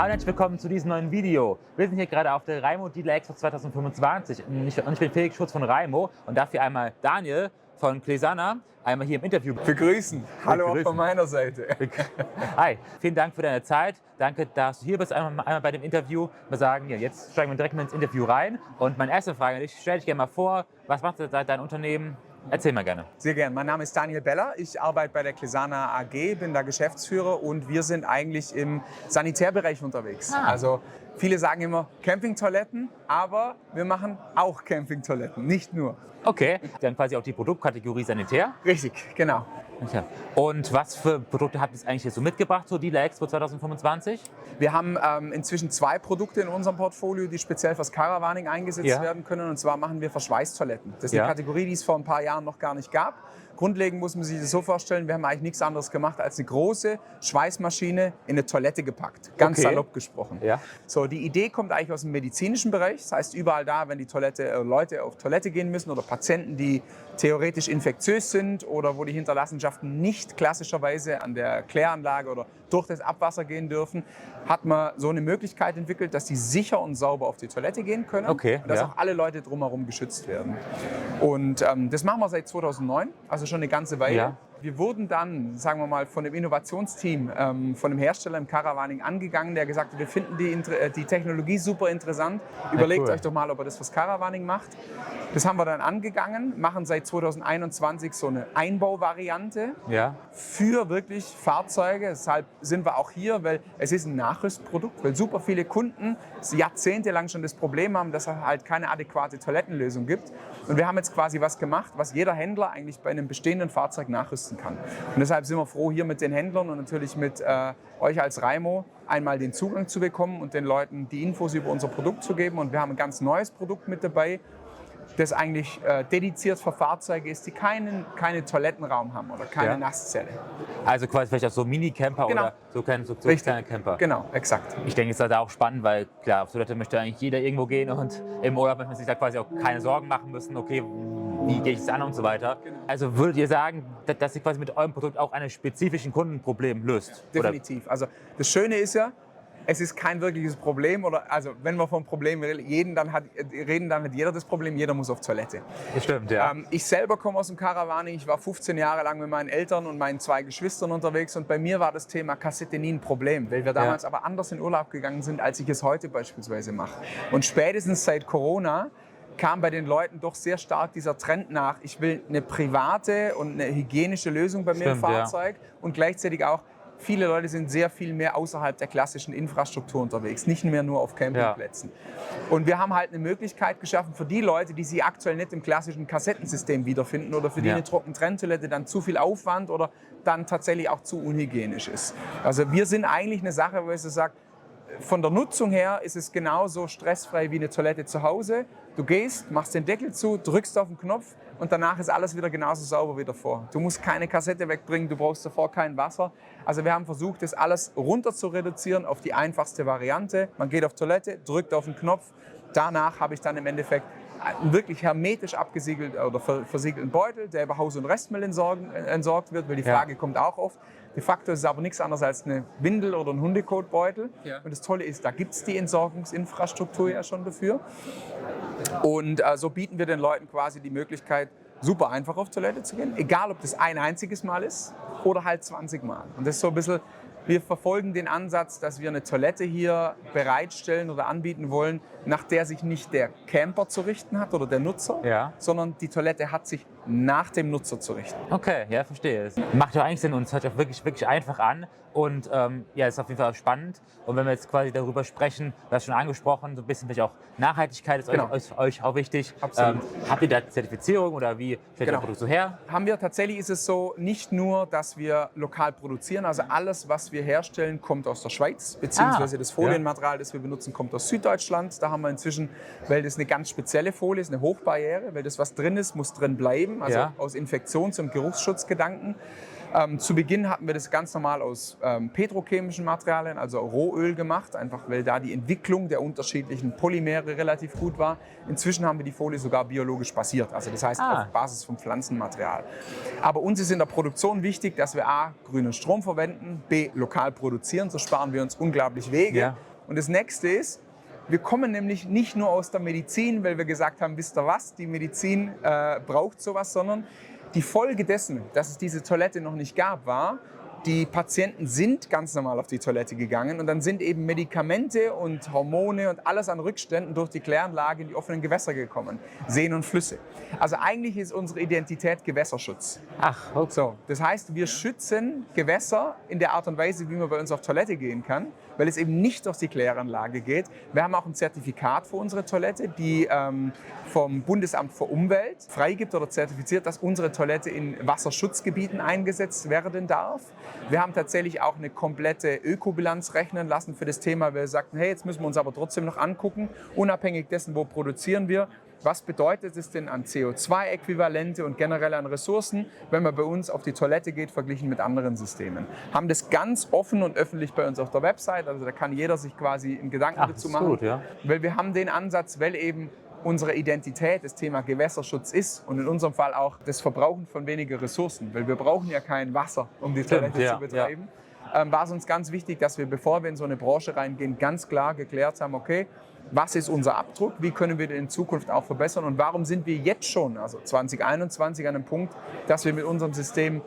Hallo und herzlich willkommen zu diesem neuen Video. Wir sind hier gerade auf der Raimo Dealer Expo 2025 und ich bin Felix Schutz von Raimo und darf hier einmal Daniel von Clesana einmal hier im Interview begrüßen. Hallo auch von meiner Seite. Hi, vielen Dank für deine Zeit. Danke, dass du hier bist, einmal bei dem Interview. Wir sagen, ja, jetzt steigen wir direkt mal ins Interview rein. Und meine erste Frage an dich, stell dich gerne mal vor, was macht dein Unternehmen? Erzähl mal gerne. Sehr gerne. Mein Name ist Daniel Beller. Ich arbeite bei der Clesana AG, bin da Geschäftsführer und wir sind eigentlich im Sanitärbereich unterwegs. Also viele sagen immer Campingtoiletten, aber wir machen auch Campingtoiletten, nicht nur. Okay, dann quasi auch die Produktkategorie Sanitär. Richtig, genau. Okay. Und was für Produkte habt ihr jetzt eigentlich hier so mitgebracht zur Dealer Expo 2025? Wir haben inzwischen 2 Produkte in unserem Portfolio, die speziell fürs Caravaning eingesetzt werden können. Und zwar machen wir Verschweißtoiletten. Das ist eine Kategorie, die es vor ein paar Jahren noch gar nicht gab. Grundlegend muss man sich das so vorstellen, wir haben eigentlich nichts anderes gemacht, als eine große Schweißmaschine in eine Toilette gepackt. Ganz salopp gesprochen. Ja. So, die Idee kommt eigentlich aus dem medizinischen Bereich. Das heißt, überall da, wenn die Leute auf Toilette gehen müssen oder Patienten, die theoretisch infektiös sind oder wo die Hinterlassenschaften nicht klassischerweise an der Kläranlage oder durch das Abwasser gehen dürfen, hat man so eine Möglichkeit entwickelt, dass die sicher und sauber auf die Toilette gehen können und dass auch alle Leute drumherum geschützt werden. Und das machen wir seit 2009, also schon eine ganze Weile. Ja. Wir wurden dann, sagen wir mal, von dem Innovationsteam, von dem Hersteller im Caravaning angegangen, der gesagt hat, wir finden die Technologie super interessant. Überlegt euch doch mal, ob er das fürs Caravaning macht. Das haben wir dann angegangen, machen seit 2021 so eine Einbauvariante für wirklich Fahrzeuge. Deshalb sind wir auch hier, weil es ist ein Nachrüstprodukt, weil super viele Kunden jahrzehntelang schon das Problem haben, dass es halt keine adäquate Toilettenlösung gibt. Und wir haben jetzt quasi was gemacht, was jeder Händler eigentlich bei einem bestehenden Fahrzeug nachrüsten kann. Und deshalb sind wir froh, hier mit den Händlern und natürlich mit euch als Raimo einmal den Zugang zu bekommen und den Leuten die Infos über unser Produkt zu geben. Und wir haben ein ganz neues Produkt mit dabei, das eigentlich dediziert für Fahrzeuge ist, die keinen Toilettenraum haben oder keine Nasszelle. Also quasi vielleicht auch so Mini-Camper oder so kleine Camper. Genau, exakt. Ich denke, es ist halt auch spannend, weil klar, auf Toilette möchte eigentlich jeder irgendwo gehen und im Urlaub möchte man sich da quasi auch keine Sorgen machen müssen, okay, wie gehe ich es an und so weiter. Also würdet ihr sagen, dass ihr quasi mit eurem Produkt auch ein spezifischen Kundenproblem löst? Definitiv. Oder? Also das Schöne ist ja, es ist kein wirkliches Problem, also wenn wir vom Problem reden, dann hat jeder das Problem, jeder muss auf Toilette. Das stimmt, ja. Ich selber komme aus dem Caravaning, ich war 15 Jahre lang mit meinen Eltern und meinen 2 Geschwistern unterwegs und bei mir war das Thema Kassette nie ein Problem, weil wir damals aber anders in Urlaub gegangen sind, als ich es heute beispielsweise mache. Und spätestens seit Corona kam bei den Leuten doch sehr stark dieser Trend nach, ich will eine private und eine hygienische Lösung bei mir im Fahrzeug und gleichzeitig auch, viele Leute sind sehr viel mehr außerhalb der klassischen Infrastruktur unterwegs, nicht mehr nur auf Campingplätzen. Und wir haben halt eine Möglichkeit geschaffen für die Leute, die sie aktuell nicht im klassischen Kassettensystem wiederfinden oder für die eine Trockentrenntoilette dann zu viel Aufwand oder dann tatsächlich auch zu unhygienisch ist. Also wir sind eigentlich eine Sache, wo ich so sage, von der Nutzung her ist es genauso stressfrei wie eine Toilette zu Hause. Du gehst, machst den Deckel zu, drückst auf den Knopf und danach ist alles wieder genauso sauber wie davor. Du musst keine Kassette wegbringen, du brauchst davor kein Wasser. Also wir haben versucht, das alles runter zu reduzieren auf die einfachste Variante. Man geht auf Toilette, drückt auf den Knopf. Danach habe ich dann im Endeffekt einen wirklich hermetisch abgesiegelten oder versiegelten Beutel, der über Haus- und Restmüll entsorgt wird, weil die Frage kommt auch oft. De facto ist es aber nichts anderes als eine Windel oder ein Hundekotbeutel. Und das Tolle ist, da gibt es die Entsorgungsinfrastruktur ja schon dafür. Und so bieten wir den Leuten quasi die Möglichkeit, super einfach auf Toilette zu gehen, egal ob das ein einziges Mal ist oder halt 20 Mal. Und das ist so ein bisschen, wir verfolgen den Ansatz, dass wir eine Toilette hier bereitstellen oder anbieten wollen, nach der sich nicht der Camper zu richten hat oder der Nutzer, sondern die Toilette hat sich nach dem Nutzer zu richten. Okay, ja, verstehe. Es macht ja eigentlich Sinn und es hört sich auch wirklich einfach an. Und ist auf jeden Fall spannend. Und wenn wir jetzt quasi darüber sprechen, du hast schon angesprochen, so ein bisschen vielleicht auch Nachhaltigkeit ist euch auch wichtig. Absolut. Habt ihr da Zertifizierung oder wie stellt ihr das Produkt so her? Haben wir. Tatsächlich ist es so, nicht nur, dass wir lokal produzieren, also alles, was wir herstellen, kommt aus der Schweiz, beziehungsweise das Folienmaterial, das wir benutzen, kommt aus Süddeutschland. Da haben wir inzwischen, weil das eine ganz spezielle Folie ist, eine Hochbarriere, weil das, was drin ist, muss drin bleiben, also aus Infektions- und Geruchsschutzgedanken. Zu Beginn hatten wir das ganz normal aus petrochemischen Materialien, also Rohöl gemacht, einfach weil da die Entwicklung der unterschiedlichen Polymere relativ gut war. Inzwischen haben wir die Folie sogar biologisch basiert, also das heißt auf Basis von Pflanzenmaterial. Aber uns ist in der Produktion wichtig, dass wir a. grünen Strom verwenden, b. lokal produzieren, so sparen wir uns unglaublich Wege. Und das nächste ist, wir kommen nämlich nicht nur aus der Medizin, weil wir gesagt haben, wisst ihr was, die Medizin braucht sowas, sondern die Folge dessen, dass es diese Toilette noch nicht gab, war, die Patienten sind ganz normal auf die Toilette gegangen und dann sind eben Medikamente und Hormone und alles an Rückständen durch die Kläranlage in die offenen Gewässer gekommen, Seen und Flüsse. Also eigentlich ist unsere Identität Gewässerschutz. Ach, okay. So, das heißt, wir schützen Gewässer in der Art und Weise, wie man bei uns auf Toilette gehen kann, weil es eben nicht durch die Kläranlage geht. Wir haben auch ein Zertifikat für unsere Toilette, die vom Bundesamt für Umwelt freigibt oder zertifiziert, dass unsere Toilette in Wasserschutzgebieten eingesetzt werden darf. Wir haben tatsächlich auch eine komplette Ökobilanz rechnen lassen für das Thema. Wir sagten, hey, jetzt müssen wir uns aber trotzdem noch angucken, unabhängig dessen, wo produzieren wir. Was bedeutet es denn an CO2-Äquivalente und generell an Ressourcen, wenn man bei uns auf die Toilette geht, verglichen mit anderen Systemen? Haben das ganz offen und öffentlich bei uns auf der Website, also da kann jeder sich quasi einen Gedanken dazu machen. Gut, ja. Weil wir haben den Ansatz, weil eben unsere Identität das Thema Gewässerschutz ist und in unserem Fall auch das Verbrauchen von weniger Ressourcen, weil wir brauchen ja kein Wasser, um die Toilette zu betreiben. War es uns ganz wichtig, dass wir, bevor wir in so eine Branche reingehen, ganz klar geklärt haben, okay, was ist unser Abdruck, wie können wir den in Zukunft auch verbessern und warum sind wir jetzt schon, also 2021, an einem Punkt, dass wir mit unserem System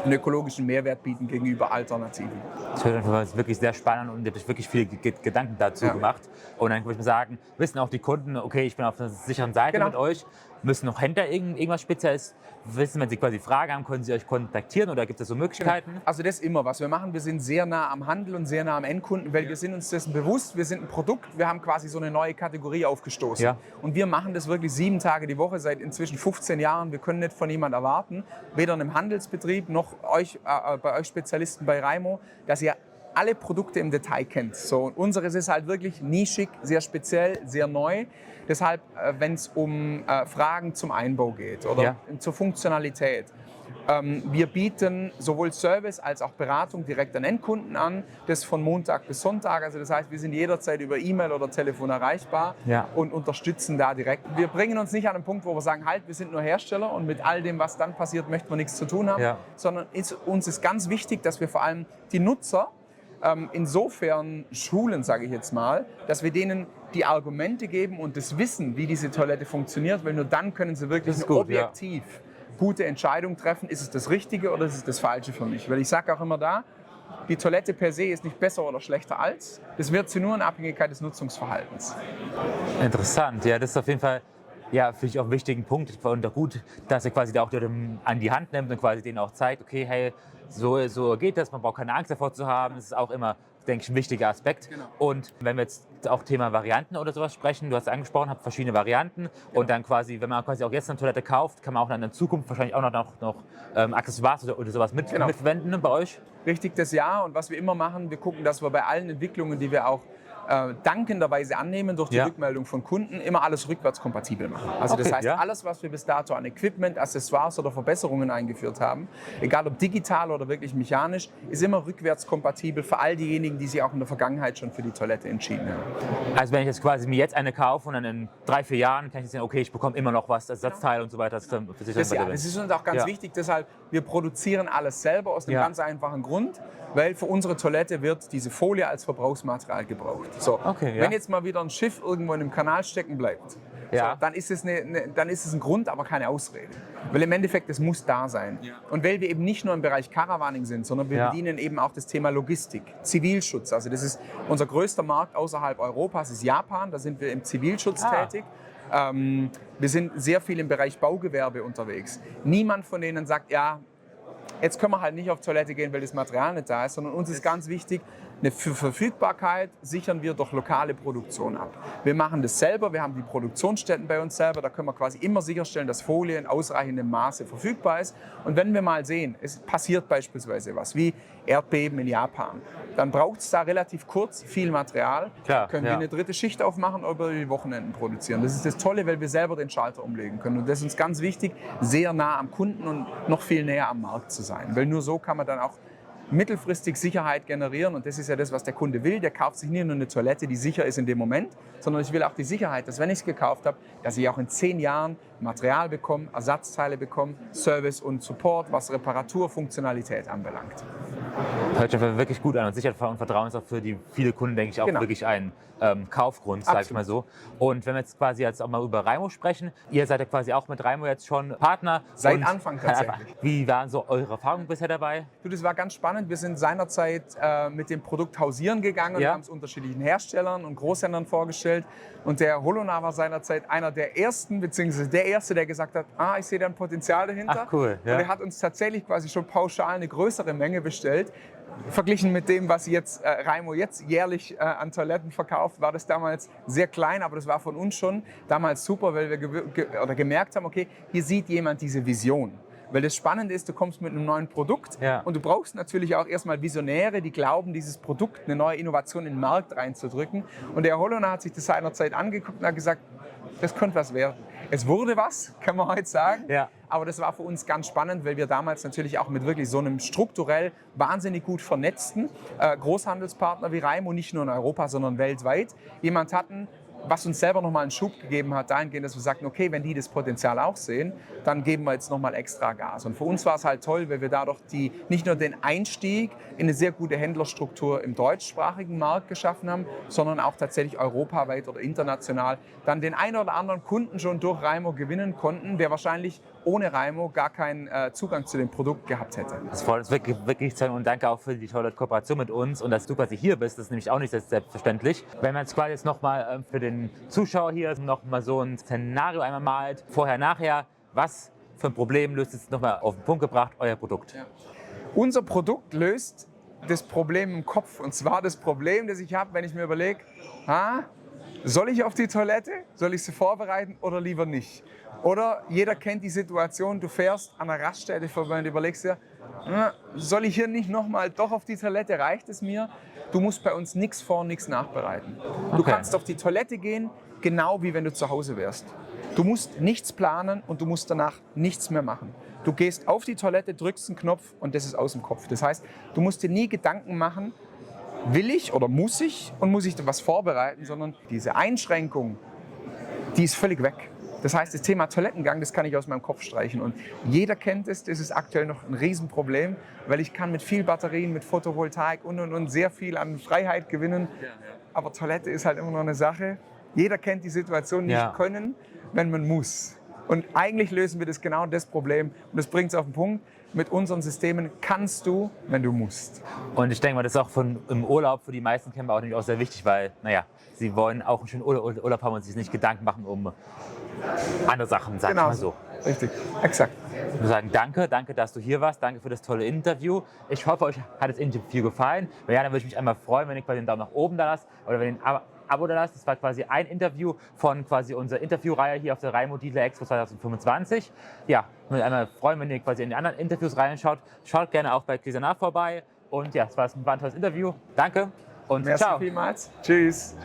einen ökologischen Mehrwert bieten gegenüber Alternativen. Das ist wirklich sehr spannend und ihr habt euch wirklich viele Gedanken dazu gemacht. Und dann würde ich mal sagen, wissen auch die Kunden, okay, ich bin auf der sicheren Seite mit euch. Müssen noch Händler irgendwas Spezielles wissen, wenn sie quasi Fragen haben, können sie euch kontaktieren oder gibt es so Möglichkeiten? Genau. Also das immer, was wir machen, wir sind sehr nah am Handel und sehr nah am Endkunden, weil wir sind uns dessen bewusst, wir sind ein Produkt, wir haben quasi so eine neue Kategorie aufgestoßen. Ja. Und wir machen das wirklich 7 Tage die Woche, seit inzwischen 15 Jahren. Wir können nicht von jemandem erwarten, weder in einem Handelsbetrieb noch bei euch Spezialisten bei Raimo, dass ihr alle Produkte im Detail kennt. So, und unseres ist halt wirklich nischig, sehr speziell, sehr neu. Deshalb, wenn es um Fragen zum Einbau geht oder zur Funktionalität, wir bieten sowohl Service als auch Beratung direkt an Endkunden an, das von Montag bis Sonntag. Also das heißt, wir sind jederzeit über E-Mail oder Telefon erreichbar und unterstützen da direkt. Wir bringen uns nicht an den Punkt, wo wir sagen, halt, wir sind nur Hersteller und mit all dem, was dann passiert, möchten wir nichts zu tun haben, sondern uns ist ganz wichtig, dass wir vor allem die Nutzer insofern schulen, sage ich jetzt mal, dass wir denen die Argumente geben und das Wissen, wie diese Toilette funktioniert, weil nur dann können sie wirklich objektiv gute Entscheidung treffen, ist es das Richtige oder ist es das Falsche für mich. Weil ich sage auch immer da, die Toilette per se ist nicht besser oder schlechter als, das wird sie nur in Abhängigkeit des Nutzungsverhaltens. Interessant, ja, das ist auf jeden Fall finde ich auch einen wichtigen Punkt und auch gut, dass ihr quasi da auch an die Hand nimmt und quasi denen auch zeigt, okay, hey, so geht das, man braucht keine Angst davor zu haben, das ist auch immer, denke ich, ein wichtiger Aspekt. Genau. Und wenn wir jetzt auch Thema Varianten oder sowas sprechen, du hast angesprochen, habt verschiedene Varianten und dann quasi, wenn man quasi auch jetzt eine Toilette kauft, kann man auch dann in Zukunft wahrscheinlich auch noch Accessoires oder sowas mitverwenden bei euch? Richtig, das ja. Und was wir immer machen, wir gucken, dass wir bei allen Entwicklungen, die wir auch dankenderweise annehmen durch die Rückmeldung von Kunden, immer alles rückwärtskompatibel machen. Also das heißt, alles, was wir bis dato an Equipment, Accessoires oder Verbesserungen eingeführt haben, egal ob digital oder wirklich mechanisch, ist immer rückwärtskompatibel für all diejenigen, die sich auch in der Vergangenheit schon für die Toilette entschieden haben. Also wenn ich jetzt quasi mir jetzt eine kaufe und dann in 3-4 Jahren kann ich sehen, okay, ich bekomme immer noch was, Ersatzteil und so weiter. Das ist uns auch ganz wichtig, deshalb, wir produzieren alles selber aus einem ganz einfachen Grund, weil für unsere Toilette wird diese Folie als Verbrauchsmaterial gebraucht. So, wenn jetzt mal wieder ein Schiff irgendwo in einem Kanal stecken bleibt, dann ist es ein Grund, aber keine Ausrede. Weil im Endeffekt, es muss da sein. Ja. Und weil wir eben nicht nur im Bereich Caravaning sind, sondern wir bedienen eben auch das Thema Logistik, Zivilschutz. Also das ist unser größter Markt außerhalb Europas, ist Japan, da sind wir im Zivilschutz tätig. Wir sind sehr viel im Bereich Baugewerbe unterwegs. Niemand von denen sagt, jetzt können wir halt nicht auf Toilette gehen, weil das Material nicht da ist, sondern uns ist ganz wichtig, eine Verfügbarkeit sichern wir durch lokale Produktion ab. Wir machen das selber, wir haben die Produktionsstätten bei uns selber, da können wir quasi immer sicherstellen, dass Folie in ausreichendem Maße verfügbar ist. Und wenn wir mal sehen, es passiert beispielsweise was wie Erdbeben in Japan, dann braucht es da relativ kurz viel Material, können wir eine dritte Schicht aufmachen oder über die Wochenenden produzieren. Das ist das Tolle, weil wir selber den Schalter umlegen können. Und das ist uns ganz wichtig, sehr nah am Kunden und noch viel näher am Markt zu sein. Weil nur so kann man dann auch mittelfristig Sicherheit generieren und das ist ja das, was der Kunde will. Der kauft sich nicht nur eine Toilette, die sicher ist in dem Moment, sondern ich will auch die Sicherheit, dass wenn ich es gekauft habe, dass ich auch in 10 Jahren Material bekomme, Ersatzteile bekomme, Service und Support, was Reparatur, Funktionalität anbelangt. Hört sich wirklich gut an und Sicherheit und Vertrauen ist auch für die viele Kunden, denke ich, auch Genau. wirklich ein Kaufgrund, sage ich mal so. Und wenn wir jetzt quasi jetzt auch mal über Raimo sprechen, ihr seid ja quasi auch mit Raimo jetzt schon Partner. Seit Anfang tatsächlich. Wie waren so eure Erfahrungen bisher dabei? Du, das war ganz spannend. Wir sind seinerzeit mit dem Produkt hausieren gegangen und haben es unterschiedlichen Herstellern und Großhändlern vorgestellt. Und der Holonar war seinerzeit einer der ersten, beziehungsweise der Erste, der gesagt hat, ich sehe da ein Potenzial dahinter. Ach cool. Ja. Und er hat uns tatsächlich quasi schon pauschal eine größere Menge bestellt. Verglichen mit dem, was jetzt Raimo jetzt jährlich an Toiletten verkauft, war das damals sehr klein, aber das war von uns schon damals super, weil wir gemerkt haben, okay, hier sieht jemand diese Vision. Weil das Spannende ist, du kommst mit einem neuen Produkt und du brauchst natürlich auch erstmal Visionäre, die glauben, dieses Produkt, eine neue Innovation in den Markt reinzudrücken. Und der Holonar hat sich das seinerzeit angeguckt und hat gesagt, das könnte was werden. Es wurde was, kann man heute sagen. Ja. Aber das war für uns ganz spannend, weil wir damals natürlich auch mit wirklich so einem strukturell wahnsinnig gut vernetzten Großhandelspartner wie Raimo, nicht nur in Europa, sondern weltweit, jemand hatten, was uns selber nochmal einen Schub gegeben hat, dahingehend, dass wir sagten, okay, wenn die das Potenzial auch sehen, dann geben wir jetzt nochmal extra Gas. Und für uns war es halt toll, weil wir dadurch nicht nur den Einstieg in eine sehr gute Händlerstruktur im deutschsprachigen Markt geschaffen haben, sondern auch tatsächlich europaweit oder international dann den einen oder anderen Kunden schon durch Raimo gewinnen konnten, der wahrscheinlich ohne Raimo gar keinen Zugang zu dem Produkt gehabt hätte. Das freut uns wirklich zu hören und danke auch für die tolle Kooperation mit uns und dass du quasi hier bist, das ist nämlich auch nicht selbstverständlich. Wenn man jetzt quasi jetzt nochmal für den Zuschauer hier nochmal so ein Szenario einmal malt, vorher, nachher, was für ein Problem löst es nochmal auf den Punkt gebracht, euer Produkt? Ja. Unser Produkt löst das Problem im Kopf und zwar das Problem, das ich habe, wenn ich mir überlege, soll ich auf die Toilette, soll ich sie vorbereiten oder lieber nicht? Oder jeder kennt die Situation, du fährst an einer Raststätte vorbei und überlegst dir, soll ich hier nicht nochmal doch auf die Toilette, reicht es mir? Du musst bei uns nichts vor, nichts nachbereiten. Du kannst auf die Toilette gehen, genau wie wenn du zu Hause wärst. Du musst nichts planen und du musst danach nichts mehr machen. Du gehst auf die Toilette, drückst einen Knopf und das ist aus dem Kopf. Das heißt, du musst dir nie Gedanken machen, will ich oder muss ich und muss ich da was vorbereiten, sondern diese Einschränkung, die ist völlig weg. Das heißt, das Thema Toilettengang, das kann ich aus meinem Kopf streichen. Und jeder kennt es, das ist aktuell noch ein Riesenproblem, weil ich kann mit viel Batterien, mit Photovoltaik und sehr viel an Freiheit gewinnen. Aber Toilette ist halt immer noch eine Sache. Jeder kennt die Situation, nicht können, wenn man muss. Und eigentlich lösen wir das Problem. Und das bringt es auf den Punkt. Mit unseren Systemen kannst du, wenn du musst. Und ich denke mal, das ist auch im Urlaub für die meisten Camper auch, auch sehr wichtig, weil, sie wollen auch einen schönen Urlaub haben und sich nicht Gedanken machen um andere Sachen, sag ich mal so. Richtig, exakt. Ich würde sagen, danke, dass du hier warst. Danke für das tolle Interview. Ich hoffe, euch hat das Interview gefallen. Wenn ja, dann würde ich mich einmal freuen, wenn ihr quasi den Daumen nach oben da lasst oder wenn ihr ein Abo da lasst. Das war quasi ein Interview von quasi unserer Interviewreihe hier auf der Raimo Dealer Expo 2025. Ja, ich würde mich einmal freuen, wenn ihr quasi in die anderen Interviews reinschaut. Schaut gerne auch bei Cuisinart vorbei. Und ja, es war ein tolles Interview. Danke und Merci ciao. Vielmals. Tschüss.